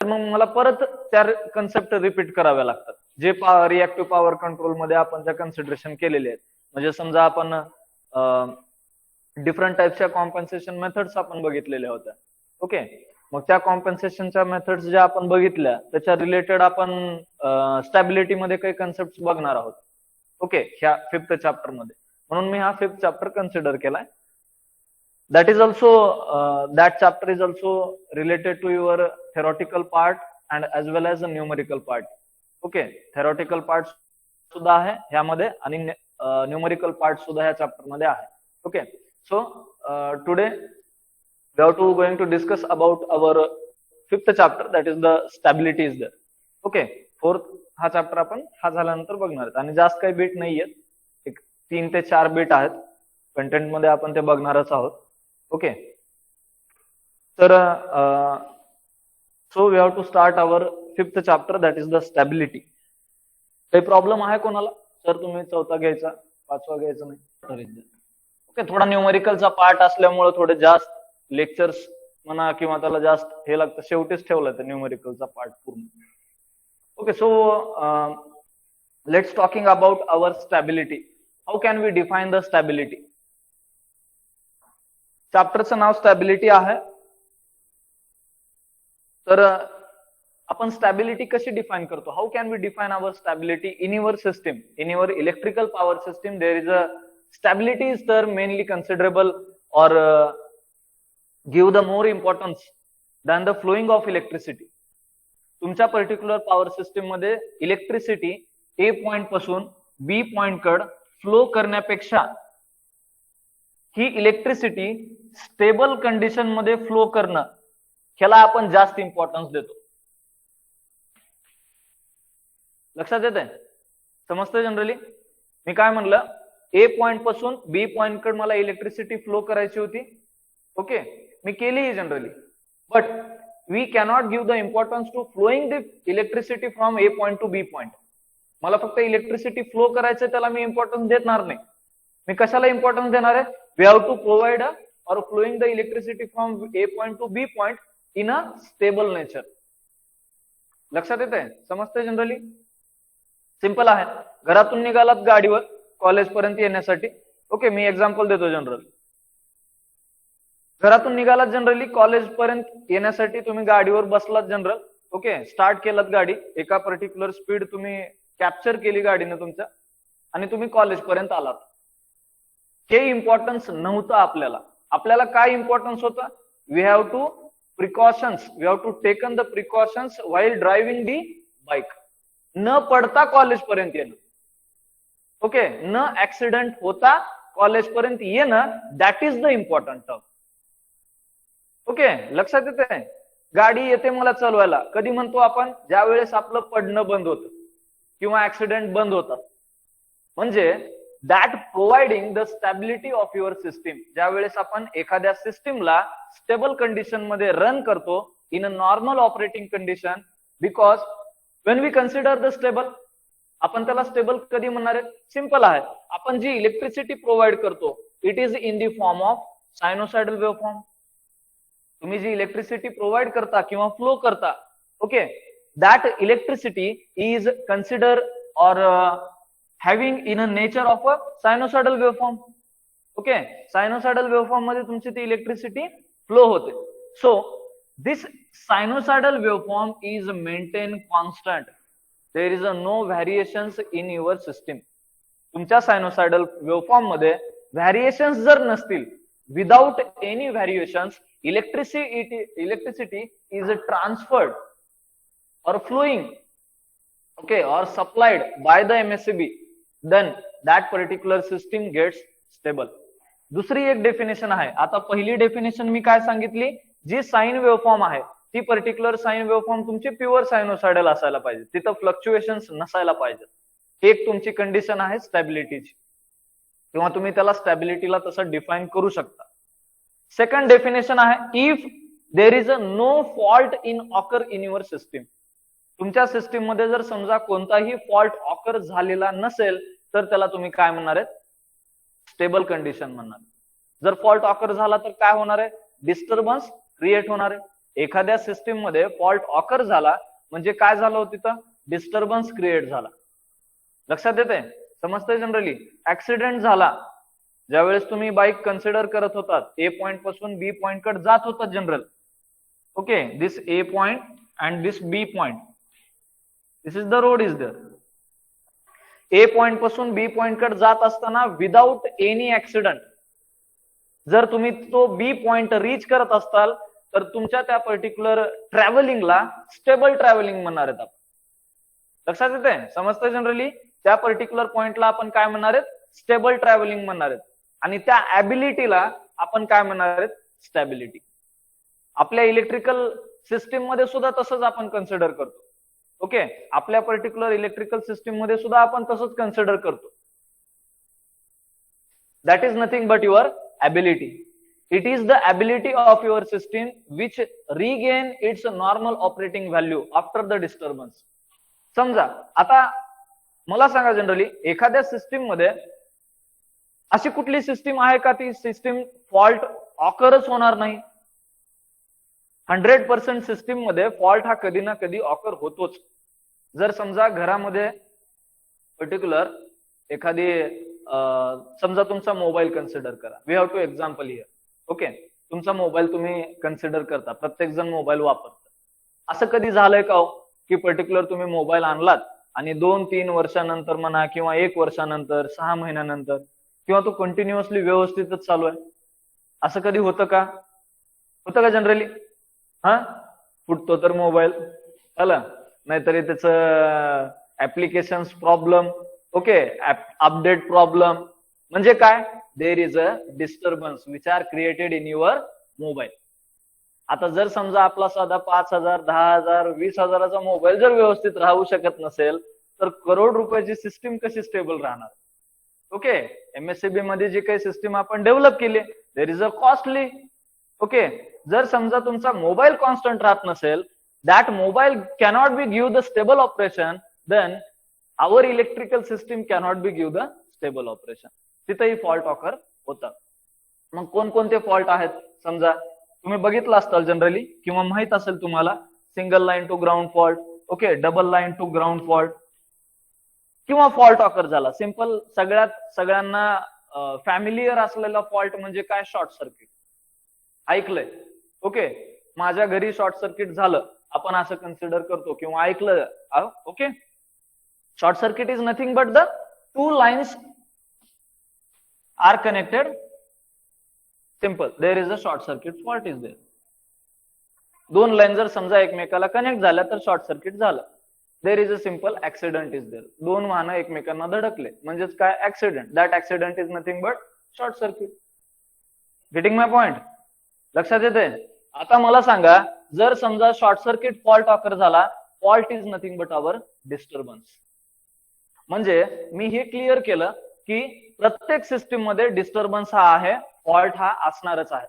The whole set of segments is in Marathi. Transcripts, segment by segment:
मग मला परत त्या कन्सेप्ट रिपीट कराव्या लागतात, जे रिएक्टिव्ह पॉवर कंट्रोल मध्ये आपण त्या कन्सिडरेशन केलेले आहेत. म्हणजे समजा आपण डिफरंट टाइपच्या कॉम्पन्सेशन मेथड्स आपण बघितलेल्या होत्या. ओके, मग त्या कॉम्पन्सेशनच्या मेथड्स ज्या आपण बघितल्या त्याच्या रिलेटेड आपण स्टॅबिलिटी मध्ये काही कन्सेप्ट बघणार आहोत. ओके, ह्या 5th चॅप्टर मध्ये. म्हणून मी हा 5th चॅप्टर कन्सिडर केलाय. That chapter is also related to your theoretical part and as well as the numerical part. Okay, theoretical part सुद्धा आहे ह्यामध्ये आणि numerical part सुद्धा ह्या चॅप्टर मध्ये आहे. Okay, so today we are going to discuss about our 5th chapter, that is the stability is there. Okay, 4th हा चॅप्टर आपण हा झाल्यानंतर बघणार आहेत आणि जास्त काही बीट नाहीये, एक 3 ते 4 बीट आहेत कंटेंट मध्ये, आपण ते बघणारच आहोत. ओके, तर so we have to start our 5th chapter, that is the stability. काही प्रॉब्लेम आहे कोणाला? सर तुम्ही 4था घ्यायचा, 5वा घ्यायचा नाही? ओके, थोडा न्यूमेरिकलचा पार्ट असल्यामुळे थोडे जास्त लेक्चर्स म्हणा किंवा त्याला जास्त हे लागतं, शेवटीच ठेवलं तर न्यूमेरिकलचा पार्ट पूर्ण. Okay, so let's talking about our stability. How can we define the stability? चॅप्टरचं नाव स्टॅबिलिटी आहे. तर आपण स्टॅबिलिटी कशी डिफाईन करतो? How can we define our stability in your system, in your electrical power system? There is a stability is तर mainly considerable or give the more importance than the flowing of electricity. तुमच्या पर्टिक्युलर पॉवर सिस्टीम मध्ये इलेक्ट्रिसिटी ए पॉइंट पासून बी पॉइंट कड फ्लो करण्यापेक्षा ही इलेक्ट्रिसिटी स्टेबल कंडिशन मध्ये फ्लो करणं, ह्याला आपण जास्त इम्पॉर्टन्स देतो. लक्षात येते? समजतं जनरली मी काय म्हणलं? ए पॉइंट पासून बी पॉइंट कडे मला इलेक्ट्रिसिटी फ्लो करायची होती. ओके, मी केली generally, but we cannot give the importance to flowing the electricity from A point to B point. मला फक्त इलेक्ट्रिसिटी फ्लो करायचं, त्याला मी इम्पॉर्टन्स देणार नाही. मी कशाला इम्पॉर्टन्स देणार आहे? We have to provide or flowing the electricity from A point to B point in a stable nature. लक्षात येते? समजते जनरली? सिंपल आहे. घरातून निघालात गाडीवर कॉलेज पर्यंत येण्यासाठी. ओके, मी एक्झाम्पल देतो जनरल. घरातून निघालात जनरली कॉलेज पर्यंत येण्यासाठी, तुम्ही गाडीवर बसलात जनरल. ओके, स्टार्ट केलात गाडी, एका पर्टिक्युलर स्पीड तुम्ही कॅप्चर केली गाडीने तुमच्या आणि तुम्ही कॉलेज पर्यंत आलात. हे इम्पॉर्टन्स नव्हतं आपल्याला. आपल्याला काय इम्पॉर्टन्स होता? We have to precautions, we have to taken the precautions while driving the bike. न पडता कॉलेज पर्यंत येणं. ओके, न ऍक्सिडेंट होता कॉलेज पर्यंत येणं, that is the important term. Okay, लक्षात येते? गाडी येते मला चालवायला, कधी म्हणतो आपण? ज्या वेळेस आपलं पडणं बंद होतं किंवा ऍक्सिडेंट बंद होतात. म्हणजे that providing the stability of your system. ज्या वेळेस आपण एखाद्या सिस्टीमला स्टेबल कंडिशन मध्ये रन करतो in a normal operating condition, because when we consider the stable, आपण त्याला स्टेबल कधी म्हणणार आहे? सिंपल आहे. आपण जी इलेक्ट्रिसिटी प्रोव्हाइड करतो it is in the form of sinusoidal waveform. तुम्ही जी इलेक्ट्रिसिटी प्रोव्हाइड करता किंवा फ्लो करता, okay, that electricity is consider or having in a nature of a sinusoidal waveform. Okay, sinusoidal waveform मध्ये तुमची ती इलेक्ट्रिसिटी फ्लो होते. So this sinusoidal waveform is maintained constant. There is no variations in your system. तुमच्या sinusoidal waveform मध्ये variations जर नसतील, without any variations, electricity is transferred or flowing, okay, or supplied by the MSCB. Then that particular system gets stable. दुसरी एक डेफिनेशन आहे. आता पहिली डेफिनेशन मी काय सांगितली? जी साइन वेव्हफॉर्म आहे ती पर्टिक्युलर साइन वेव्हफॉर्म तुमची प्युअर सायनोसायडल असायला पाहिजे, तिथं फ्लक्च्युएशन्स नसायला पाहिजे. एक तुमची कंडिशन आहे स्टॅबिलिटीची, किंवा तुम्ही त्याला स्टॅबिलिटीला तसं डिफाईन करू शकता. सेकंड डेफिनेशन आहे if there is a no fault in occur in your system. तुमच्या सिस्टीम मध्ये जर समजा कोणताही फॉल्ट ऑकर झालेला नसेल तर त्याला तुम्ही काय म्हणणार आहे? स्टेबल कंडिशन म्हणणार. जर फॉल्ट ऑकर झाला तर काय होणार आहे? डिस्टर्बन्स क्रिएट होणार आहे. एखाद्या सिस्टीम मध्ये फॉल्ट ऑकर झाला म्हणजे काय झालं होतं, तिथं डिस्टर्बन्स क्रिएट झाला. लक्षात येते, समजतंय जनरली. ऍक्सिडेंट झाला ज्यावेळेस तुम्ही बाईक कन्सिडर करत होतात, ए पॉइंट पासून बी पॉइंट कडे जात होतात general. Okay, this A point and this B point, this is the road is there. A point पासून बी पॉइंट कडे जात असताना विदाउट एनी ऍक्सिडेंट जर तुम्ही तो बी पॉइंट रीच करत असताल तर तुमच्या त्या पर्टिक्युलर ट्रॅव्हलिंगला स्टेबल ट्रॅव्हलिंग म्हणणार आहेत आपण. लक्षात येते, समजतंय जनरली. त्या पर्टिक्युलर पॉइंटला आपण काय म्हणणार आहेत, स्टेबल ट्रॅव्हलिंग म्हणणार आहेत. आणि त्या ऍबिलिटीला आपण काय म्हणणार आहेत, स्टॅबिलिटी. आपल्या इलेक्ट्रिकल सिस्टीम मध्ये सुद्धा तसंच आपण कन्सिडर करतो. ओके, आपल्या पर्टिक्युलर इलेक्ट्रिकल सिस्टीम मध्ये सुद्धा आपण तसंच कन्सिडर करतो. That is nothing but your ability. It is the ability of your system which regain its normal operating value after the disturbance. समजा आता मला सांगा जनरली, एखाद्या सिस्टीम मध्ये अशी कुठली सिस्टीम आहे का ती सिस्टीम फॉल्ट ऑकरच होणार नाही? 100% सिस्टीम मध्ये फॉल्ट हा कधी ना कधी ऑकर होतोच. जर समजा घरामध्ये पर्टिक्युलर एखादी समजा तुमचा मोबाईल कन्सिडर करा. We have to example here. Okay, तुमचा मोबाईल तुम्ही कन्सिडर करता, प्रत्येक जण मोबाईल वापरतात. असं कधी झालंय का हो की पर्टिक्युलर तुम्ही मोबाईल आणलात आणि 2-3 वर्षानंतर म्हणा किंवा 1 वर्षानंतर, 6 महिन्यानंतर किंवा तो कंटिन्युअसली व्यवस्थितच चालू आहे, असं कधी होतं का? होतं का जनरली? हा, फुटतो तर मोबाईल आला, नाहीतरी त्याचं application problem, okay, update problem. म्हणजे काय, देर is a disturbance which are created in your mobile. आता जर समजा आपला साधा 5,000, 10,000, 20,000चा मोबाईल जर व्यवस्थित राहू शकत नसेल तर करोड रुपयाची सिस्टीम कशी स्टेबल राहणार? ओके, एमएससीबी मध्ये जी काही सिस्टीम आपण डेव्हलप केली, there is a costly. Okay, जर समजा तुमचा मोबाईल कॉन्स्टंट राहत नसेल, that mobile cannot be give the stable operation, then our electrical system cannot be give the stable operation. तिथेही फॉल्ट ऑकर होतात. मग कोणकोणते फॉल्ट आहेत? समजा तुम्ही बघितलं असताल जनरली किंवा माहित असेल तुम्हाला, single line to ground fault, okay, double line to ground fault किंवा फॉल्ट ऑकर झाला. सिंपल सगळ्यांना फॅमिलियर असलेला फॉल्ट म्हणजे काय, शॉर्ट सर्किट. ऐकलंय? ओके, माझ्या घरी शॉर्ट सर्किट झालं, आपण असं कन्सिडर करतो किंवा ऐकलं. Okay, short circuit is nothing but the two lines are connected. Simple, there is a short circuit fault is there. 2 line जर समजा एकमेकाला कनेक्ट झाल्या तर शॉर्ट सर्किट झालं. There is a simple accident is there. 2 वाहनं एकमेकांना धडकले म्हणजेच काय, accident. That accident is nothing but short circuit. Getting my point? लक्षात येते? आता मला सांगा, जर समजा शॉर्ट सर्किट फॉल्ट ऑकर झाला, fault is nothing but our disturbance. म्हणजे मी हे क्लिअर केलं की प्रत्येक सिस्टीम मध्ये डिस्टर्बन्स हा आहे, फॉल्ट हा असणारच आहे.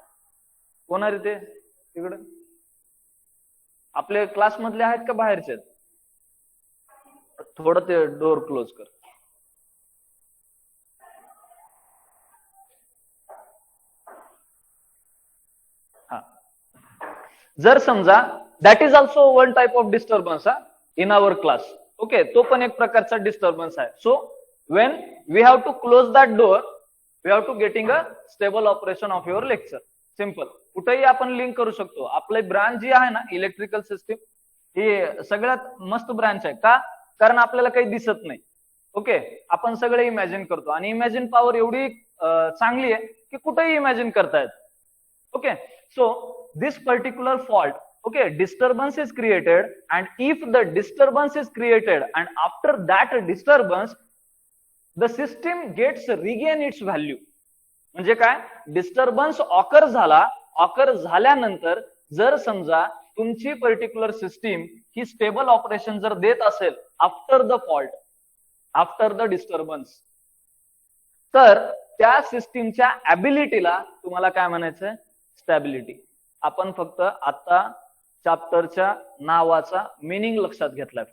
कोणा रीते तिकडे आपले क्लास मधले आहेत का बाहेरचे? थोडं ते डोर क्लोज कर. हा, जर समजा that is also one type of disturbance in our class. Okay, तो पण एक प्रकारचा डिस्टर्बन्स आहे. So when we have to close that door, we have to getting a stable operation of your lecture. Simple, कुठेही आपण लिंक करू शकतो. आपली ब्रांच जी आहे ना इलेक्ट्रिकल सिस्टीम, ही सगळ्यात मस्त ब्रांच आहे. का? कारण आपल्याला काही दिसत नाही. ओके, आपण सगळे इमॅजिन करतो आणि इमॅजिन पॉवर एवढी चांगली आहे की कुठेही इमॅजिन करतायत. Okay, so this particular fault, okay, disturbance is created, and if the disturbance is created and after that disturbance the system gets regain its value. म्हणजे काय, डिस्टर्बन्स ऑकर झाला, ऑकर झाल्यानंतर जर समजा तुमची पर्टिक्युलर सिस्टीम ही स्टेबल ऑपरेशन जर देत असेल after the fault, after the disturbance, तर त्या सिस्टीमच्या ऍबिलिटीला तुम्हाला काय म्हणायचंय, स्टॅबिलिटी. आपण फक्त आता चॅप्टरच्या नावाचा मिनिंग लक्षात घेतलाय.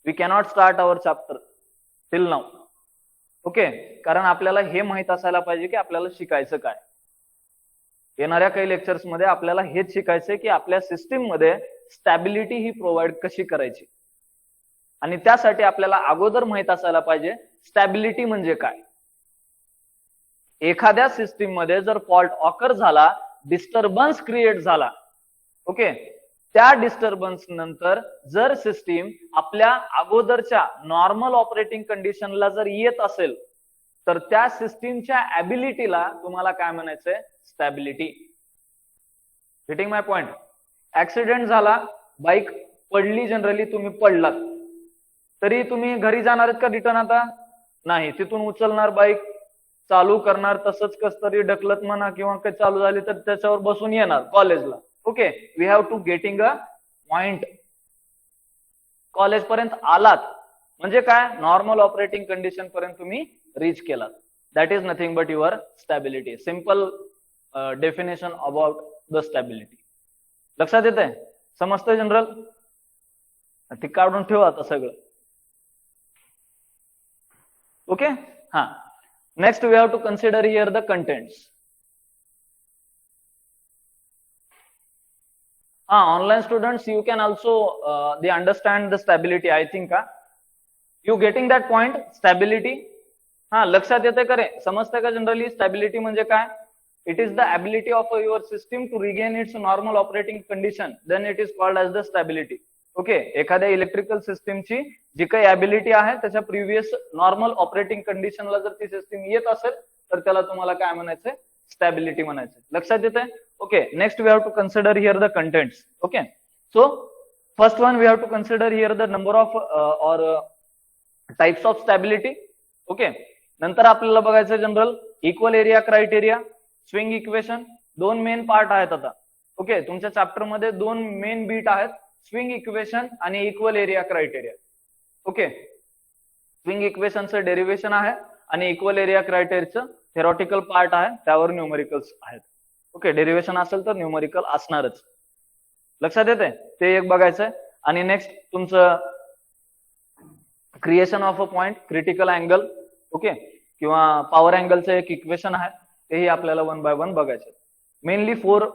We cannot start our chapter till now. Okay, कारण आपल्याला हे माहित असायला पाहिजे की आपल्याला शिकायचं काय. येणाऱ्या काही लेक्चर्स मध्ये आपल्याला हेच शिकायचंय की आपल्या सिस्टीम मध्ये स्टॅबिलिटी ही प्रोव्हाइड कशी करायची, आणि त्यासाठी आपल्याला अगोदर माहित असायला पाहिजे स्टॅबिलिटी म्हणजे काय. एखाद्या सिस्टीम मध्ये जर फॉल्ट ऑकर झाला, डिस्टर्बन्स क्रिएट झाला, ओके, त्या डिस्टर्बन्स नंतर जर सिस्टीम आपल्या अगोदरच्या नॉर्मल ऑपरेटिंग कंडिशनला जर येत असेल तर त्या सिस्टीमच्या ऍबिलिटीला तुम्हाला काय म्हणायचंय, stability. Getting my point. Accident झाला, बाईक पडली, जनरली तुम्ही पडलात, तरी तुम्ही घरी जाणार का रिटर्न? आता नाही, तिथून उचलणार, बाईक चालू करणार, तसंच कस तरी ढकलत म्हणा किंवा काही चालू झाली तर त्याच्यावर बसून येणार कॉलेजला. Okay, we have to getting a point. College पर्यंत आलात म्हणजे काय, नॉर्मल ऑपरेटिंग कंडिशन पर्यंत तुम्ही रीच केलात. That is nothing but your stability. Simple definition about the stability. लक्षात येत आहे? समजतंय जनरल? ती काढून ठेवा आता सगळं. ओके, हा. Next we have to consider here the contents. Online students, you can also they understand the stability, I think. You getting that point? Stability. लक्षात येते का रे? समजते का जनरली स्टॅबिलिटी म्हणजे काय? It is the ability of your system to regain its normal operating condition, then it is called as the stability. Okay, एखाद्या इलेक्ट्रिकल सिस्टीमची जी काही ॲबिलिटी आहे त्याच्या प्रिव्हियस नॉर्मल ऑपरेटिंग कंडिशनला जर ती सिस्टीम येत असेल तर त्याला तुम्हाला काय म्हणायचंय, स्टॅबिलिटी म्हणायचं. लक्षात येते? Okay, next we have to consider here the contents. Okay, so first one we have to consider here the number of types of stability. Okay, नंतर आपल्याला बघायचं general equal area criteria, swing equation. दोन मेन पार्ट आहेत आता. ओके, तुमच्या चॅप्टर मध्ये दोन मेन बीट आहेत, स्विंग इक्वेशन आणि equal area criteria. Okay, swing इक्वेशनचं डेरिव्हेशन आहे आणि इक्वल एरिया क्रायटेरियाचं थेरॉटिकल पार्ट आहे, त्यावर न्यूमेरिकल्स आहेत. ओके, डेरिव्हेशन असेल तर न्यूमेरिकल असणारच. लक्षात येते? ते एक बघायचंय. आणि नेक्स्ट तुमचं creation of a point, critical angle, okay, किंवा पॉवर अँगलचं एक इक्वेशन आहे, तेही आपल्याला वन बाय वन बघायचं. Mainly 4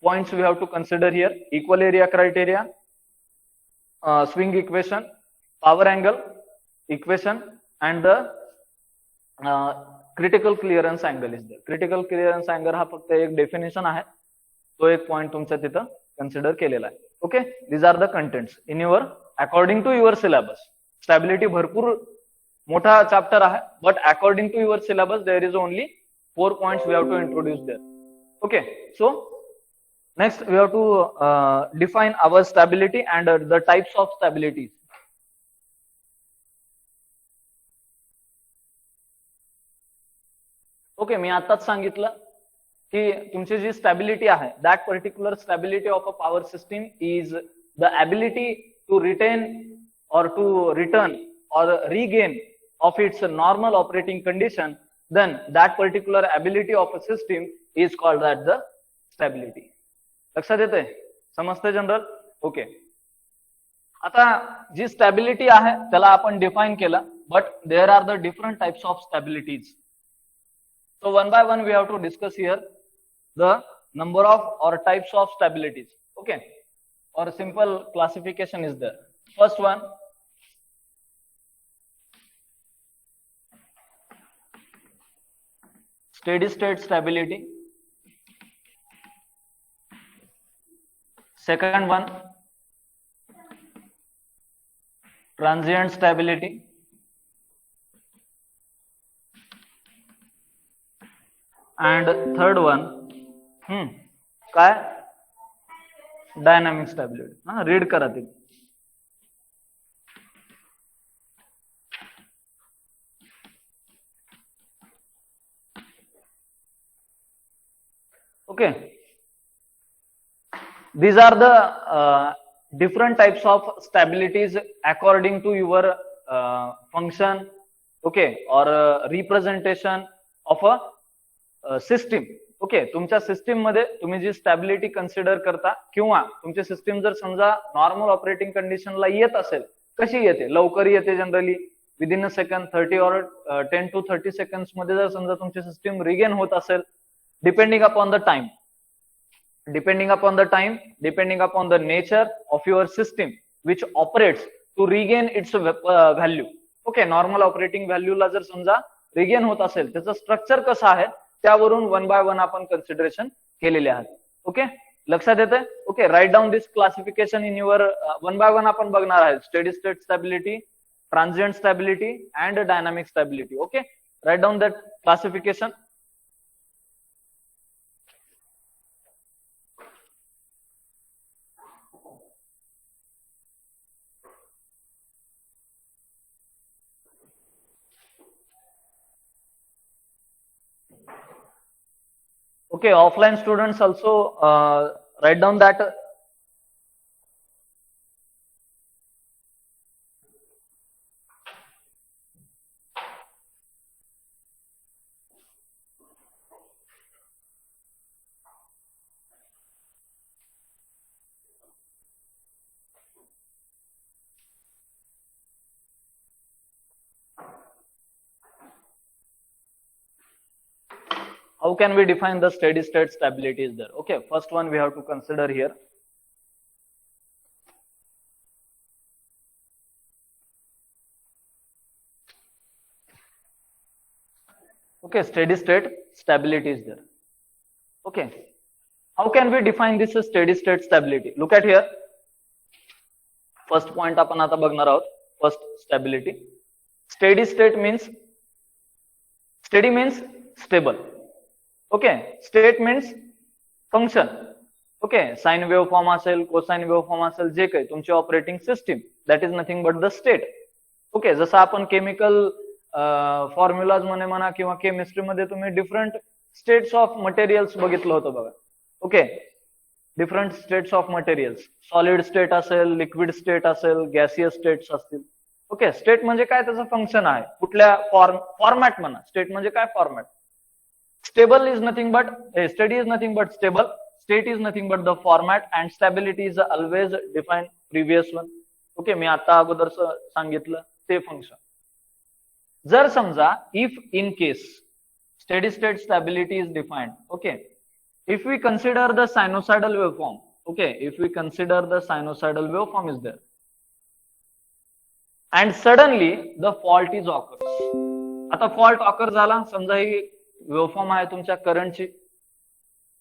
points we have to consider here: equal area criteria, swing equation, power angle equation and the critical clearance angle is the. Critical clearance angle हा फक्त एक डेफिनेशन आहे, तो एक पॉइंट तुमच्या तिथं कन्सिडर केलेला आहे. Okay, these are the contents in your according to your syllabus. Stability भरपूर मोठा चॅप्टर आहे, but according to your syllabus there is only 4 points we have to introduce there. Okay, so next we have to define our stability and the types of stability. Okay, मी आताच सांगितलं की तुमची जी स्टॅबिलिटी आहे, that particular stability of a power system is the ability to retain or to return or regain of its normal operating condition, then that particular ability of a system is called as the stability. लक्षात येते? समजते जनरल? ओके, आता जी स्टॅबिलिटी आहे त्याला आपण डिफाइन केलं, but there are the different types of stabilities. So one by one we have to discuss here the number of or types of stabilities. Okay, or simple classification is there. First one, steady state stability. Second one, transient stability. And third one, काय? dynamic stability. रीड करा ते. Okay, these are the different types of stabilities according to your function, okay, or representation of a system. Okay, तुमच्या सिस्टीम मध्ये तुम्ही जी स्टॅबिलिटी कन्सिडर करता, किंवा तुमची सिस्टीम जर समजा नॉर्मल ऑपरेटिंग कंडिशनला येत असेल, कशी येते? लवकर येते generally, within a second, 30 or 10 to 30 seconds मध्ये जर समजा तुमची सिस्टीम रिगेन होत असेल, depending upon the time. depending upon the time, depending upon the nature of your system which operates to regain its value. Okay, normal operating व्हॅल्यूला जर समजा रिगेन होत असेल, त्याचं स्ट्रक्चर कसं आहे त्यावरून 1 by 1 आपण कन्सिडरेशन केलेले आहेत. ओके, लक्षात येते. Okay, write down this classification in your 1 by 1 आपण बघणार आहे. Steady state stability, transient stability and dynamic stability. Okay, write down that classification. Okay, offline students also write down that. How can we define the steady state stability is there? Okay, first one we have to consider here. Okay, steady state stability is there. Okay, how can we define this steady state stability? Look at here. First point आपण आता बघणार आहोत. First, stability. Steady state means, steady means stable. Okay, state means function. Okay, sine waveform असेल, cosine waveform असेल, जे काही तुमची operating system, that is nothing but the state. Okay, जसं आपण केमिकल फॉर्म्युलाज मध्ये म्हणा किंवा केमिस्ट्रीमध्ये तुम्ही डिफरंट स्टेट्स ऑफ मटेरियल्स बघितलं होतं बघा. Okay, different states of materials, solid state असेल, लिक्विड स्टेट असेल, गॅसियस स्टेट्स असतील. ओके, स्टेट म्हणजे काय, त्याचं फंक्शन आहे, कुठल्या फॉर्मॅट म्हणा. स्टेट म्हणजे काय, format. Stable is nothing but, steady is nothing but stable. State is nothing but the format, and stability is always defined previous one. Okay, मी आता अगोदर सांगितलं ते फंक्शन. जर समजा if in case steady state stability is defined, okay, if we consider the sinusoidal waveform, okay, if we consider the sinusoidal waveform is there, and suddenly the fault is occurs. आता fault occur झाला, समजा ही वेवफॉर्म आहे तुमच्या करंटची.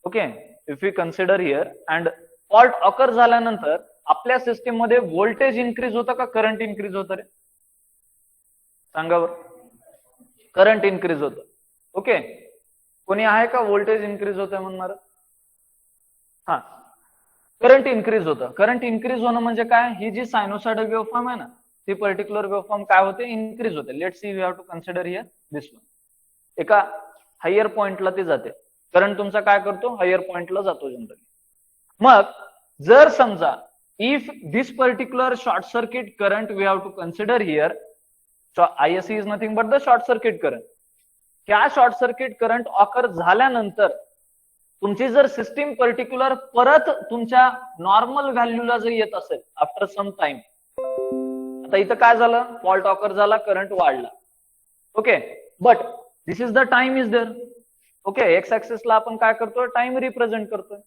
Okay, if you consider here and fault occur झाल्यानंतर आपल्या सिस्टीम मध्ये व्होल्टेज इन्क्रीज होतं का करंट इन्क्रीज होतं रे? सांगा बरं. करंट इन्क्रीज होतं. ओके, कोणी आहे का व्होल्टेज इन्क्रीज होतं म्हणणार? हा, करंट इन्क्रीज होतं. करंट इन्क्रीज होणं म्हणजे काय, ही जी सायनोसायडल वेवफॉर्म आहे ना, ती पर्टिक्युलर वेवफॉर्म काय होते, इन्क्रीज होते. Let's see, we have to consider here this one. एका हायर पॉइंटला ते जाते. करंट तुमचा काय करतो, हायर पॉइंटला जातो जनरली. मग जर समजा if this particular short circuit current we have to consider here, ISC is nothing but the short circuit current. ह्या शॉर्ट सर्किट करंट ऑकर झाल्यानंतर तुमची जर सिस्टीम पर्टिक्युलर परत तुमच्या नॉर्मल व्हॅल्यूला जर येत असेल आफ्टर सम टाइम, आता इथं काय झालं, फॉल्ट ऑकर झाला, करंट वाढला. Okay, but this is the time is there. Okay, X axis ला आपण काय करतोय, टाइम रिप्रेझेंट करतोय.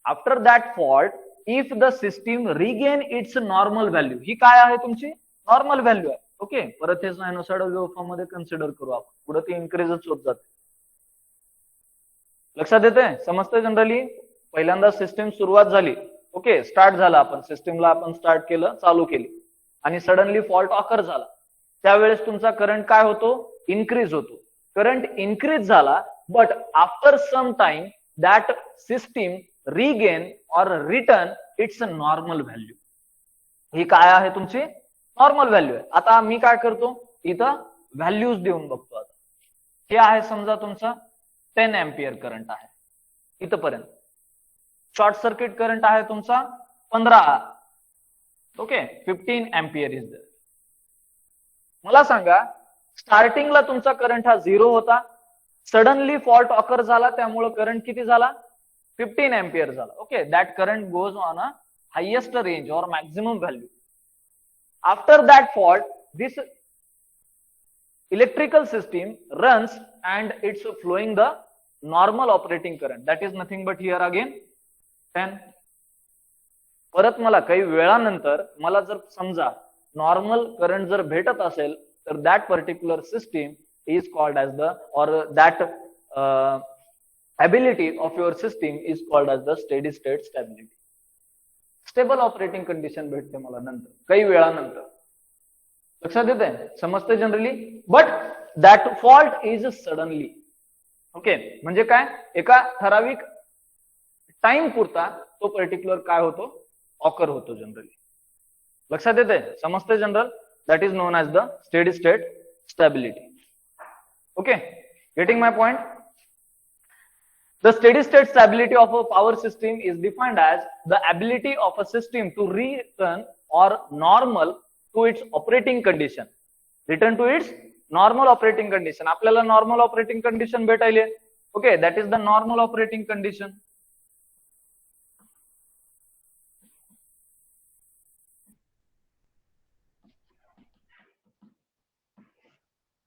After that fault if the system regain its normal value, ही काय आहे तुमची नॉर्मल व्हॅल्यू आहे. ओके, परत हे सायनोसायडल वेवफॉर्म मध्ये कन्सिडर करू आपण, पुढे ती इन्क्रीजच होत जाते. लक्षात येते, समजतंय जनरली. पहिल्यांदा सिस्टीम सुरुवात झाली, ओके, स्टार्ट झाला, आपण सिस्टीमला आपण स्टार्ट केलं, चालू केली, आणि सडनली फॉल्ट ऑकर झाला. त्यावेळेस तुमचा करंट काय होतो, इन्क्रीज होतो. करंट इन्क्रीज झाला, but after some time that system regain or return its normal value. ही काय आहे तुमची नॉर्मल व्हॅल्यू आहे. आता मी काय करतो, इथं व्हॅल्यूज देऊन बघतो. आता हे आहे समजा तुमचा 10 एम्पियर करंट आहे इथपर्यंत. शॉर्ट सर्किट करंट आहे तुमचा 15. Okay, 15 ampere is there. मला सांगा, स्टार्टिंगला तुमचा करंट हा 0 होता, सडनली फॉल्ट ऑकर झाला, त्यामुळे करंट किती झाला, 15 एम्पियर झाला. Okay, that current goes on a highest range or maximum value. After that fault this electrical system runs and it's flowing the normal operating current, that is nothing but here again 10. परत मला काही वेळानंतर मला जर समजा नॉर्मल करंट जर भेटत असेल तर that particular system is called as the or that ability of your system is called as the steady state stability. Stable operating condition भेटते मला नंतर काही वेळानंतर. लक्षात येते? समजते generally. But that fault is suddenly. Okay, म्हणजे काय, एका ठराविक टाइम पुरता तो पर्टिक्युलर काय होतो, ऑकर होतो जनरली. लक्षात येते? समजते general? That is non as the steady state stability. Okay, getting my point? The steady state stability of a power system is defined as the ability of a system to return or normal to its operating condition. Return to its normal operating condition. आपल्याला normal operating condition भेटायले. Okay, that is the normal operating condition.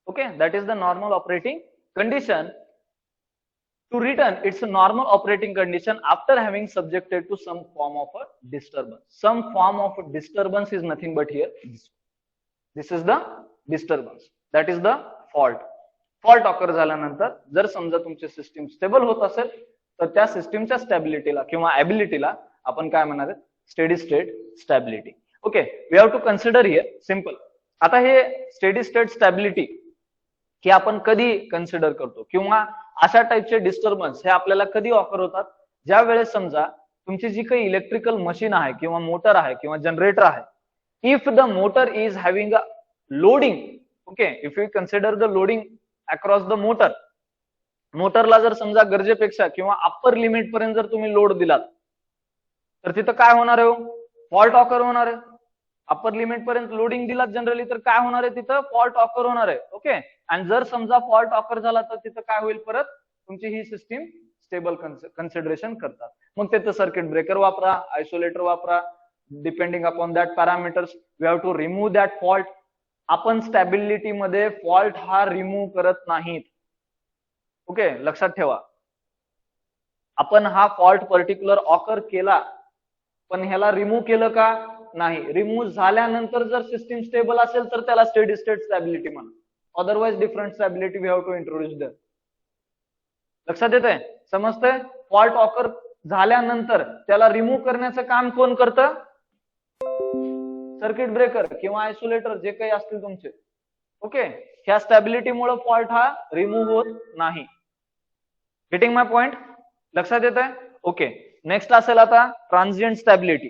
Okay, that is the normal operating condition. To return its normal operating condition after having subjected to some form of a disturbance. Some form of disturbance is nothing but here. This is the disturbance. That is the fault. Fault occur झाल्यानंतर जर समजा तुमची सिस्टीम स्टेबल होत असेल तर त्या सिस्टीमच्या स्टॅबिलिटीला किंवा ॲबिलिटीला आपण काय म्हणणार आहे, steady state stability. Okay, we have to consider here simple. आता हे स्टेडी स्टेट स्टॅबिलिटी की आपण कधी कन्सिडर करतो किंवा अशा टाइपचे डिस्टर्बन्स हे आपल्याला कधी ऑफर होतात, ज्या वेळेस समजा तुमची जी काही इलेक्ट्रिकल मशीन आहे किंवा मोटर आहे किंवा जनरेटर आहे, if the motor is having a loading. Okay, if you consider the loading across the motor, मोटरला जर समजा गरजेपेक्षा किंवा अप्पर लिमिट पर्यंत जर तुम्ही लोड दिलात तर तिथं काय होणार आहे, फॉल्ट ऑकर होणार आहे. अप्पर लिमिट पर्यंत लोडिंग दिलात जनरली तर काय होणार आहे, तिथं फॉल्ट ऑकर होणार आहे. ओके, आणि जर समजा फॉल्ट ऑकर झाला तर तिथं काय होईल, परत तुमची ही सिस्टीम स्टेबल कन्सिडरेशन करतात. मग तिथं सर्किट ब्रेकर वापरा, आयसोलेटर वापरा, depending upon that parameters we have to remove that fault. आपण स्टॅबिलिटी मध्ये फॉल्ट हा रिमूव्ह करत नाहीत. ओके, लक्षात ठेवा. आपण हा फॉल्ट पर्टिक्युलर ऑकर केला पण ह्याला रिमूव्ह केलं का, नाही. रिमूव्ह झाल्यानंतर जर सिस्टीम स्टेबल असेल तर त्याला स्टेडी स्टेट स्टॅबिलिटी म्हणा. Otherwise different stability we have to introduce there. लक्षात येतंय? समजतंय? फॉल्ट ऑकर झाल्यानंतर त्याला रिमूव्ह करण्याचं काम कोण करतं, सर्किट ब्रेकर किंवा आयसोलेटर जे काही असतील तुमचे. ओके, ह्या स्टॅबिलिटीमुळे फॉल्ट हा रिमूव्ह होत नाही. Getting my point? लक्षात येतंय? ओके, नेक्स्ट असेल आता transient stability.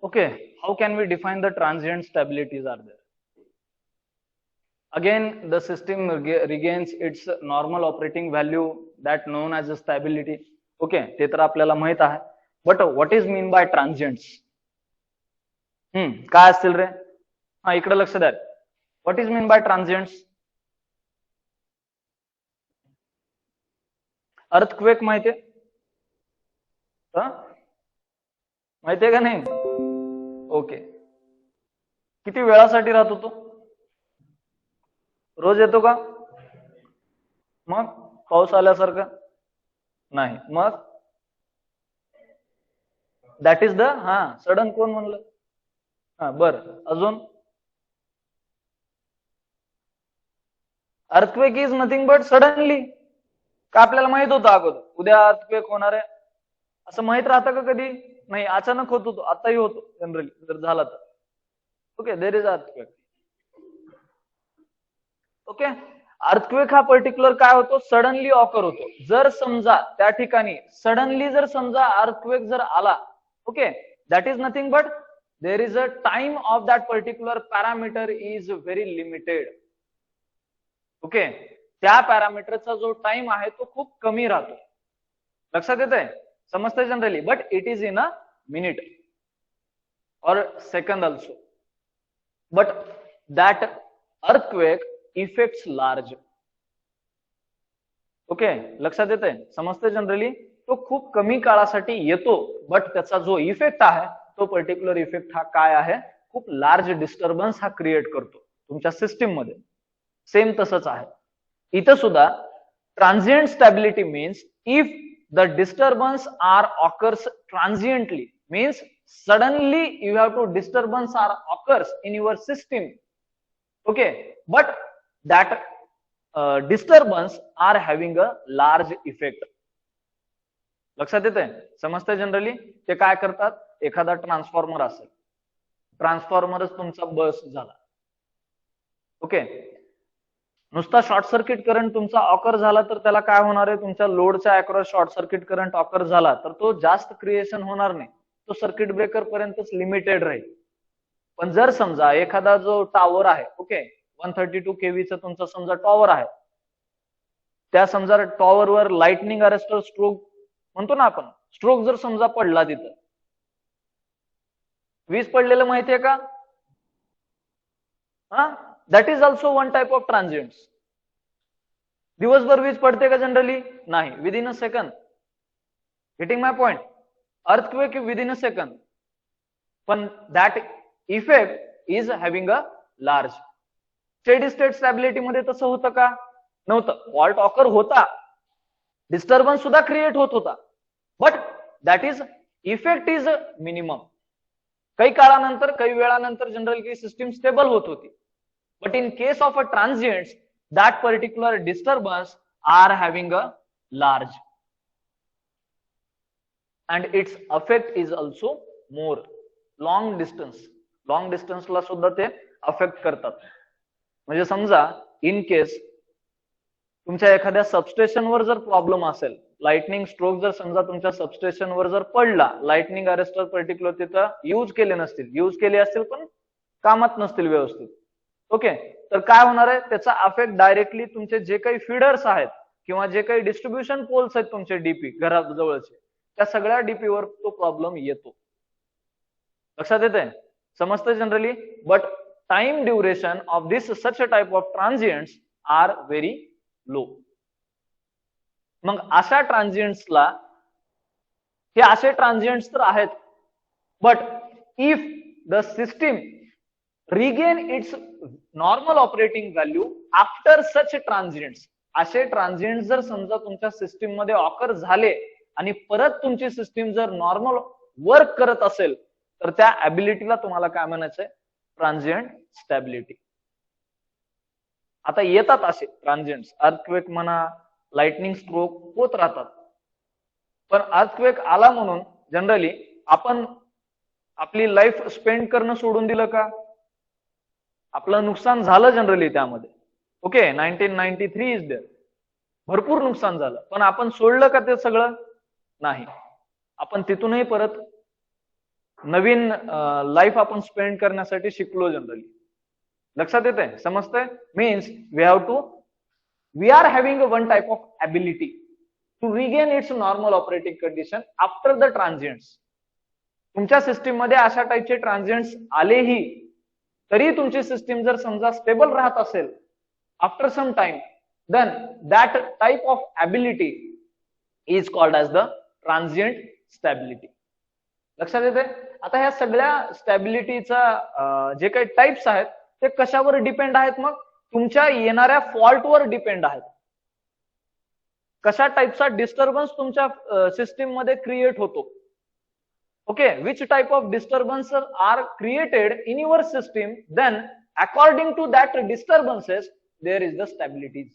Okay, how can we define the transient stabilities are there? Again, the system regains its normal operating value that known as a stability. Okay, ते तर आपल्याला माहित आहे. But what is mean by transients? काय असतील रे? हा, इकडे लक्ष द्या. What is mean by transients? Earthquake माहितीये? माहितीये का नाही? ओके, किती वेळासाठी राहतो तो? रोज येतो का? मग पाऊस आल्यासारखं नाही. मग दॅट इज द सडन. कोण म्हणलं? बर, अजून? Earthquake is nothing but suddenly. का आपल्याला माहित होतं अगोदर उद्या अर्थक्वेक होणार आहे असं माहित राहतं का कधी? नाही, अचानक होतो तो. आताही होतो जनरली जर झाला तर. Okay, there is earthquake. Okay, earthquake हा पर्टिक्युलर काय होतो, सडनली ऑकर होतो. जर समजा त्या ठिकाणी सडनली जर समजा अर्थक्वेक जर आला, okay, that is nothing but there is a time of that particular parameter is very limited. Okay, त्या पॅरामीटरचा जो टाइम आहे तो खूप कमी राहतो. लक्षात येत आहे? समजतंय generally? But it is in a minute or second also, but that earthquake affects large. Okay, लक्षात येतंय? समजतंय जनरली? तो खूप कमी काळासाठी येतो, बट त्याचा जो इफेक्ट आहे तो पर्टिक्युलर इफेक्ट हा काय आहे, खूप लार्ज डिस्टर्बन्स हा क्रिएट करतो तुमच्या सिस्टीम मध्ये. सेम तसंच आहे इथं सुद्धा. Transient stability means if the disturbance are occurs transiently, means suddenly you have to disturbance or occurs in your system, okay, but that disturbance are having a large effect. लक्षात येतंय? समजतंय जनरली? ते काय करतात, एखादा ट्रान्सफॉर्मर असेल, ट्रान्सफॉर्मरच तुमचा बस झाला, ओके, नुसता शॉर्ट सर्किट करंट तुमचा ऑकर झाला तर त्याला काय होणार आहे, तुमच्या लोडच्या across short circuit current occur झाला तर तो जास्त क्रिएशन होणार नाही, तो सर्किट ब्रेकर पर्यंतच लिमिटेड राहील. पण जर समजा एखादा जो टॉवर आहे, ओके, 132 केव्हीचा तुमचा समजा टॉवर आहे, त्या समजा टॉवरवर लाइटनिंग अरेस्टर स्ट्रोक म्हणतो ना आपण, स्ट्रोक जर समजा पडला तिथं, वीज पडलेलं माहितीये का? हा, that is also one type of transients. दिवसभर वीज पडते का जनरली? नाही, within a second. Getting my point? earthquake within a second, but that effect is having a large. Steady state stability मध्ये तसं होतं का? नव्हतं. फॉल्ट ऑकर होता, डिस्टर्बन्स सुद्धा क्रिएट होत होता, but that is effect is minimum. काही काळानंतर, काही वेळानंतर जनरली सिस्टीम स्टेबल होत होती, but in case of a transients that particular disturbance are having a large and its effect is also more. long distance ला सुद्धा ते अफेक्ट करतात. म्हणजे समजा इन केस तुमच्या एखाद्या सबस्टेशनवर जर प्रॉब्लेम असेल, लाइटनिंग स्ट्रोक जर समजा तुमच्या सबस्टेशनवर जर पडला, लाइटनिंग अरेस्टर पर्टिक्युलर तिथं यूज केले असतील पण कामात नसतील व्यवस्थित, ओके, तर काय होणार आहे, त्याचा अफेक्ट डायरेक्टली तुमचे जे काही फीडर्स आहेत किंवा जे काही डिस्ट्रीब्युशन पोल्स आहेत तुमचे डीपी घरात जवळचे, त्या सगळ्या डीपीवर तो प्रॉब्लेम येतो. लक्षात येतंय? समजतंय generally? But time duration of this such a type of transients are very low. मग अशा ट्रान्झिएंट्सला, हे असे ट्रान्झिएंट्स तर आहेत, but if the system regain its normal operating value after such transients, असे ट्रान्झिएंट्स जर समजा तुमच्या सिस्टीम मध्ये ऑकर झाले आणि परत तुमची सिस्टीम जर नॉर्मल वर्क करत असेल, तर त्या ऍबिलिटीला तुम्हाला काय म्हणायचंय, ट्रान्झिएंट स्टॅबिलिटी. आता येतात असे ट्रान्झिएंट्स, अर्थक्वेक म्हणा, लाइटनिंग स्ट्रोक होत राहतात, पण अर्थक्वेक आला म्हणून जनरली आपण आपली लाईफ स्पेंड करणं सोडून दिलं का? आपलं नुकसान झालं जनरली त्यामध्ये, ओके, 1993 इज देअर, भरपूर नुकसान झालं, पण आपण सोडलं का ते सगळं? नाही, आपण तिथूनही परत नवीन लाईफ आपण स्पेंड करण्यासाठी शिकलो जनरली. लक्षात येतंय? समजतंय? Means we are having one type of ability to regain its normal operating condition after the transients. तुमच्या सिस्टीम मध्ये अशा टाइपचे ट्रान्झिएंट्स आलेही तरी तुमची सिस्टीम जर समजा स्टेबल राहत असेल after some time, then that type of ability is called as the transient stability. लक्षात येते? आता ह्या सगळ्या स्टॅबिलिटीचा जे काही टाइप्स आहेत ते कशावर डिपेंड आहेत? मग तुमच्या येणाऱ्या फॉल्टवर डिपेंड आहेत. कशा टाइपचा डिस्टर्बन्स तुमच्या सिस्टीम मध्ये क्रिएट होतो, okay, which type of disturbance are created in your system, then according to that disturbances there is the stabilities.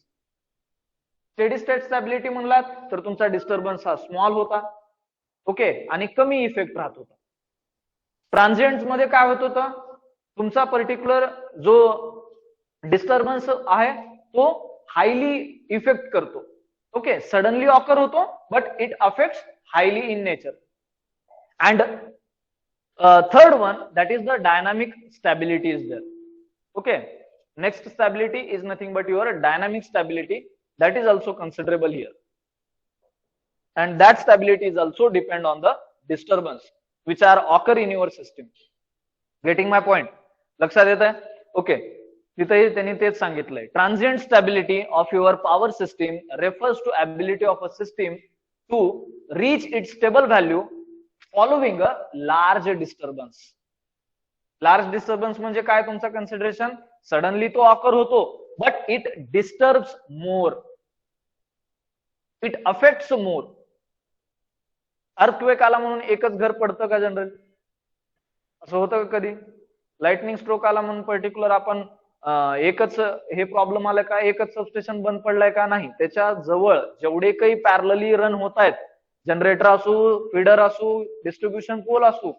Steady state stability म्हणलात तर तुमचा डिस्टर्बन्स हा स्मॉल होता, ओके, आणि कमी इफेक्ट राहत होता. ट्रान्झिएंट्स मध्ये काय होत होतं? तुमचा पर्टिक्युलर जो डिस्टर्बन्स आहे तो हायली इफेक्ट करतो, ओके, सडनली ऑकर होतो, but it affects highly in nature. And third one, that is the dynamic stability is there, okay. Next stability is nothing but your dynamic stability, that is also considerable here, and that stability is also depend on the disturbance which are occur in your system. Getting my point? लक्षात येत आहे? ओके, तिथेही त्यांनी तेच सांगितलंय. Transient stability of your power system refers to ability of a system to reach its stable value following a large disturbance. Large disturbance म्हणजे काय तुमचं कन्सिडरेशन? सडनली तो ऑकर होतो, but it disturbs more, it affects more. Earthquake आला म्हणून एकच घर पडतं का जनरली? असं होतं का कधी? लाइटनिंग स्ट्रोक आला म्हणून पर्टिक्युलर आपण एकच हे प्रॉब्लेम आला का एकच सबस्टेशन बंद पडलाय का? नाही. त्याच्या जवळ जेवढे काही पॅरलली रन होत आहेत, जनरेटर असू, फीडर असू, डिस्ट्रीब्युशन पोल असू,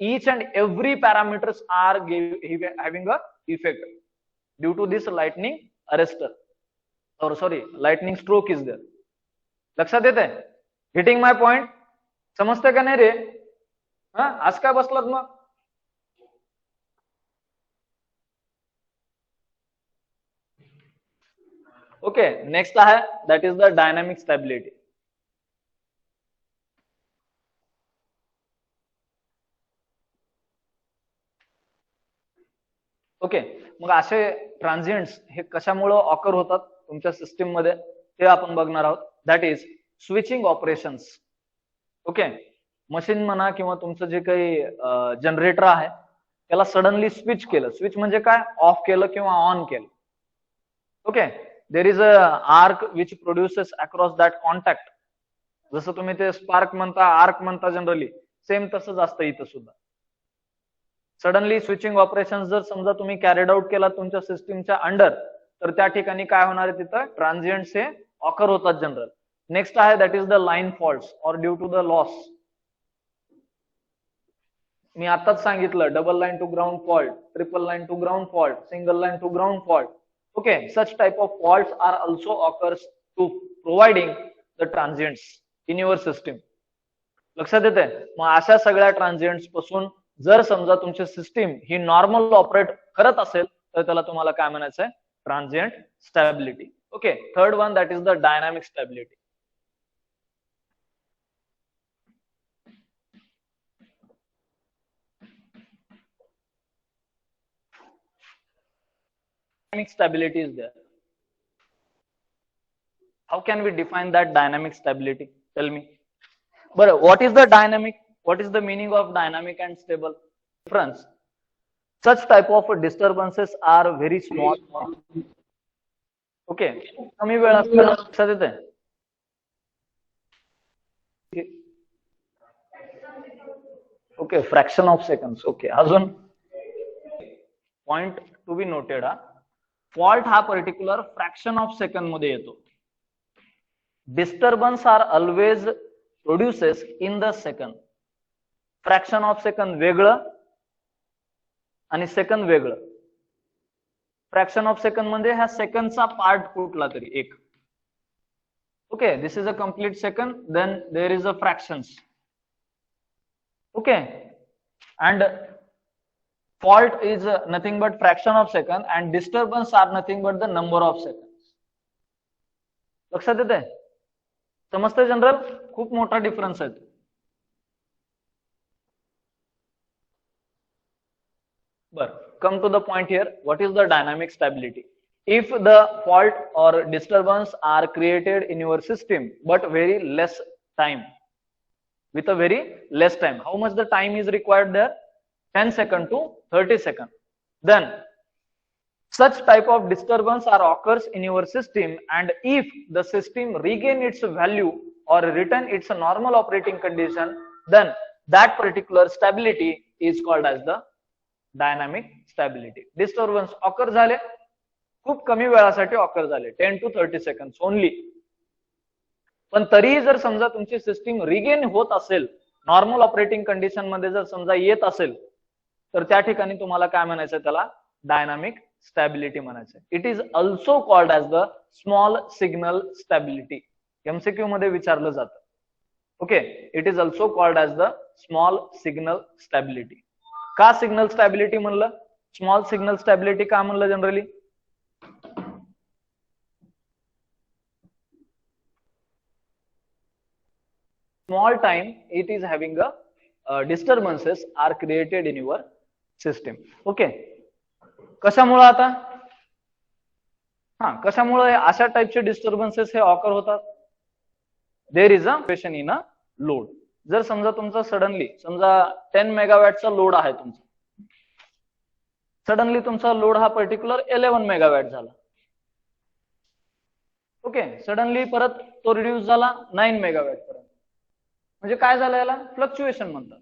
each and every parameters are having a effect due to this lightning arrestor, or sorry, lightning stroke is there. लक्षात येत आहे? Getting my point? समजते का नाही रे? हा, आज काय बसलात मग? ओके, नेक्स्ट आहे that is the dynamic stability. Okay, मग असे ट्रान्झिएंट्स हे कशामुळे ऑकर होतात तुमच्या सिस्टीम मध्ये ते आपण बघणार आहोत. That is switching operations. Okay, machine म्हणा किंवा तुमचं जे काही जनरेटर आहे त्याला सडनली स्विच केलं. स्विच म्हणजे काय? ऑफ केलं किंवा ऑन केलं. Okay, there is a arc which produces across that contact. जसं तुम्ही ते स्पार्क म्हणता, आर्क म्हणता जनरली, सेम तसंच असतं इथं सुद्धा. सडनली स्विचिंग ऑपरेशन जर समजा तुम्ही कॅरिड आउट केला तुमच्या सिस्टीमच्या अंडर, तर त्या ठिकाणी काय होणार आहे? तिथं ट्रान्झिएंट्स हे ऑकर होतात जनरल. नेक्स्ट आहे that is the line faults or due to the loss. मी आताच सांगितलं, double line to ground fault, triple line to ground fault, single line to ground fault. Okay, such type of faults are also occurs to providing the transients in your system. लक्षात येते? मग अशा सगळ्या ट्रान्झिएंट्स पासून जर समजा तुमची सिस्टीम ही नॉर्मल ऑपरेट करत असेल तर त्याला तुम्हाला काय म्हणायचं आहे? Transient stability. Okay, third one that is the dynamic stability. Dynamic stability is there. How can we define that dynamic stability? Tell me. But what is the dynamic? What is the meaning of dynamic and stable? Difference. Such type of disturbances are very small. Okay. कमी वेळ लक्षात येते? Okay, fraction of seconds. Okay, अजून पॉइंट टू बी नोटेड. हा फॉल्ट हा पर्टिक्युलर फ्रॅक्शन ऑफ सेकंड मध्ये येतो. Disturbance are always produces in the second. Fraction of second वेगळं आणि सेकंड वेगळं. फ्रॅक्शन ऑफ सेकंड म्हणजे ह्या सेकंडचा पार्ट कुठला तरी एक. Okay, this is a complete second, then there is a fractions. Okay, and fault is nothing but fraction of second and disturbance are nothing but the number of seconds. लक्षात येते? समजते जनरल? खूप मोठा डिफरन्स आहे. बर, come to the point here. What is the dynamic stability? If the fault or disturbance are created in your system but very less time, with a very less time, how much the time is required there? 10 seconds to 30 seconds. Then such type of disturbance are occurs in your system, and if the system regain its value or return its normal operating condition, then that particular stability is called as the dynamic stability. Disturbance occur झाले, खूप कमी वेळासाठी occur झाले, 10 to 30 seconds only. पण तरीही जर समजा तुमची सिस्टीम रिगेन होत असेल, नॉर्मल ऑपरेटिंग कंडिशन मध्ये जर समजा येत असेल, तर त्या ठिकाणी तुम्हाला काय म्हणायचं? त्याला डायनामिक स्टॅबिलिटी म्हणायचं. It is also called as the small signal stability. MCQ मध्ये विचारलं जातं. Okay, it is also called as the small signal stability. का सिग्नल स्टॅबिलिटी म्हणलं? स्मॉल सिग्नल स्टॅबिलिटी का म्हणलं generally? Small time it is having a disturbances are created in your system. Okay. कशामुळे आता? हा, कशामुळे अशा टाइपचे डिस्टर्बन्सेस हे ऑकर होतात? देर is a fluctuation in a load. जर समजा तुमचा सडनली समजा 10 मेगावॅटचा लोड आहे तुमचा, सडनली तुमचा लोड हा पर्टिक्युलर 11 मेगावॅट झाला. ओके, सडनली परत तो रिड्यूस झाला 9 मेगावॅट पर्यंत. म्हणजे काय झालं याला? फ्लक्च्युएशन म्हणतात.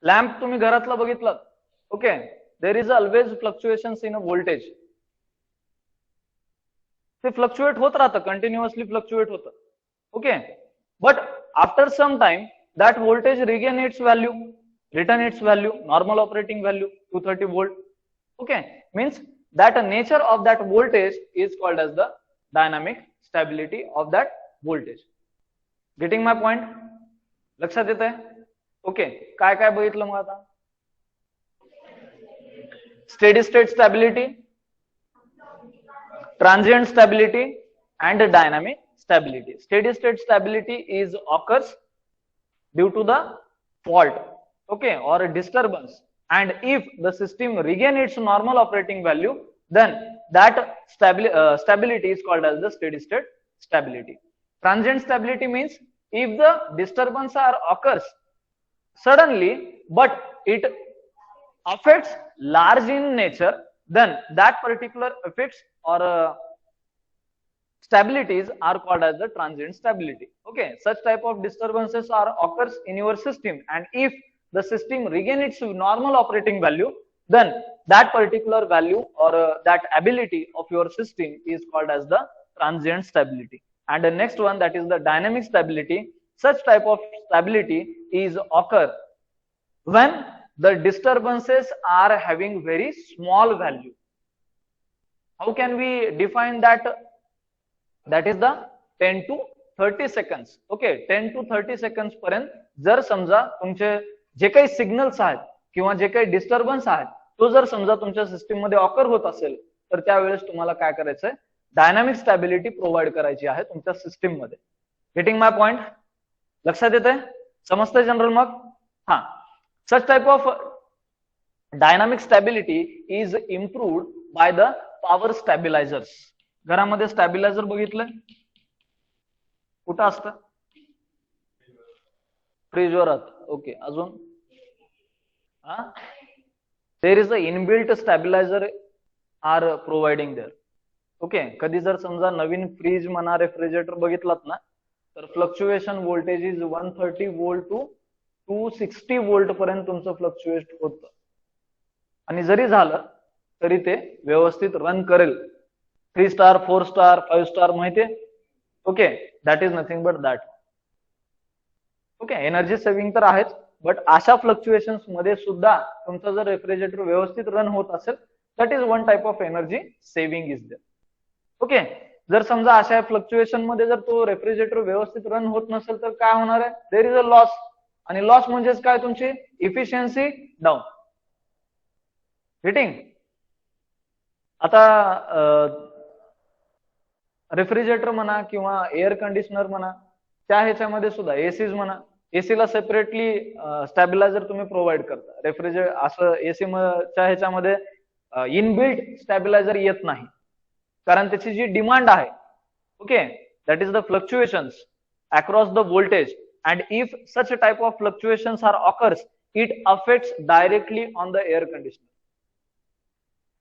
लॅम्प तुम्ही घरातला बघितलात, okay, there is always fluctuations in a voltage. ते फ्लक्च्युएट होत राहतं, कंटिन्युअसली फ्लक्च्युएट होतं. Okay, but after some time that voltage regain its value, return its value, normal operating value 230 volt. Okay, means that a nature of that voltage is called as the dynamic stability of that voltage. Getting my point? लक्षात येत आहे? ओके, काय काय बघितलं मग आता? Steady state stability, transient stability and dynamic stability. Steady state stability is occurs due to the fault, okay, or a disturbance, and if the system regain its normal operating value, then that stability is called as the steady state stability. Transient stability means if the disturbance are occurs suddenly but it affects large in nature, then that particular effects or stabilities are called as the transient stability. Okay, such type of disturbances are occurs in your system, and if the system regain its normal operating value, then that particular value or that ability of your system is called as the transient stability. And the next one, that is the dynamic stability. Such type of stability is occur when the disturbances are having very small value. How can we define that? That is the 10 to 30 seconds. Okay, 10 to 30 seconds पर्यंत जर समजा तुमचे जे काही सिग्नल्स आहेत किंवा जे काही डिस्टर्बन्स आहेत तो जर समजा तुमच्या सिस्टीम मध्ये ऑकर होत असेल, तर त्यावेळेस तुम्हाला काय करायचंय? डायनामिक स्टॅबिलिटी प्रोव्हाइड करायची आहे तुमच्या सिस्टीम मध्ये. Getting my point? लक्षात येते? समजते जनरल? मग हा, such type of dynamic stability is improved by the power stabilizers. घरामध्ये स्टॅबिलायझर बघितलंय? कुठं असतं? फ्रीजवर असतं. ओके, अजून there is a inbuilt stabiliser are providing there. Okay, कधी जर समजा नवीन फ्रीज म्हणा रेफ्रिजरेटर बघितलात ना, तर fluctuation voltage is 130 volt to 260 volt पर्यंत तुमचं फ्लक्च्युएट होतं. आणि जरी झालं तरी ते व्यवस्थित रन करेल. 3 स्टार 4 स्टार 5 स्टार माहितीये? Okay, that is nothing but that. Okay, energy saving तर आहेच, बट अशा फ्लक्च्युएशन्स मध्ये सुद्धा तुमचं जर रेफ्रिजरेटर व्यवस्थित रन होत असेल, that is one type of energy saving is there. Okay, जर समजा अशा फ्लक्च्युएशन मध्ये जर तो रेफ्रिजरेटर व्यवस्थित रन होत नसेल तर काय होणार आहे? देर इज अ लॉस. आणि लॉस म्हणजेच काय? तुमची इफिशियन्सी डाऊन. हिटिंग. आता रेफ्रिजरेटर म्हणा किंवा एअर कंडिशनर म्हणा, त्या ह्याच्यामध्ये सुद्धा एसीज म्हणा, एसीला सेपरेटली स्टॅबिलायझर तुम्ही प्रोव्हाइड करता. रेफ्रिजरेटर असं एसी च्या ह्याच्यामध्ये इनबिल्ट स्टॅबिलायझर येत नाही, कारण त्याची जी डिमांड आहे, okay, that is the fluctuations across the voltage, and if such a type of fluctuations are occurs, it affects directly on the air conditioner.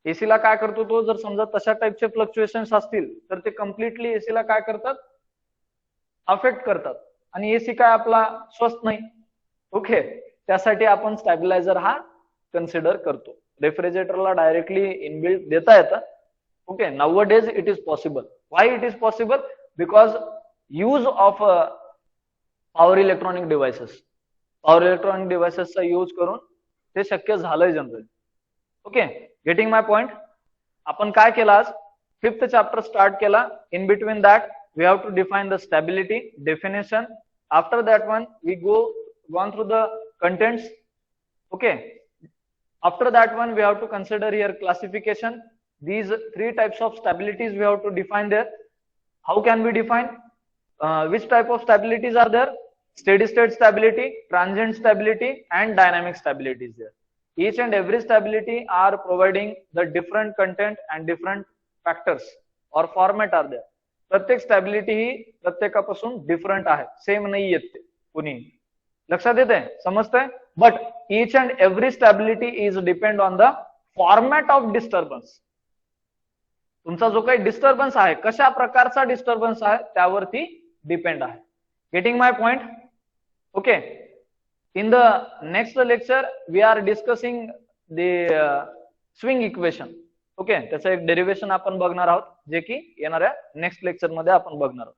AC ला काय करतो तो? जर समजा तशा टाइपचे फ्लक्च्युएशन्स असतील तर ते कम्प्लिटली एसी ला काय करतात? अफेक्ट करतात. आणि एसी काय आपला स्वस्त नाही. ओके, त्यासाठी आपण स्टॅबिलायझर हा कन्सिडर करतो. रेफ्रिजरेटरला डायरेक्टली इनबिल्ट देता येतं. Okay, nowadays it is possible. Why it is possible? Because use of power electronic devices, power electronic डिव्हाइसेसचा यूज करून ते शक्य झालंय generally. Okay, getting my point? आपण काय केलं आज? 5th चॅप्टर स्टार्ट केला. In between that we have to define the stability definition. After that one we gone through the contents. Okay, After that one, we have to consider here classification. These three types of stabilities we have to define there. How can we define? Which type of stabilities are there? Steady state stability, transient stability, and dynamic stability is there. Each and every stability are providing the different content and different factors or format are there. प्रत्येक स्टॅबिलिटी ही प्रत्येकापासून डिफरंट आहे, सेम नाही येत ते कुणीही. लक्षात येते, समजतंय? But each and every stability is depend on the format of disturbance. तुमचा जो काही डिस्टर्बन्स आहे, कशा प्रकारचा डिस्टर्बन्स आहे त्यावरती डिपेंड आहे. Getting my point? Okay. In the next lecture we are discussing the swing equation. Okay, त्याचं एक डेरिव्हेशन आपण बघणार आहोत, जे की येणाऱ्या नेक्स्ट लेक्चर मध्ये आपण बघणार आहोत.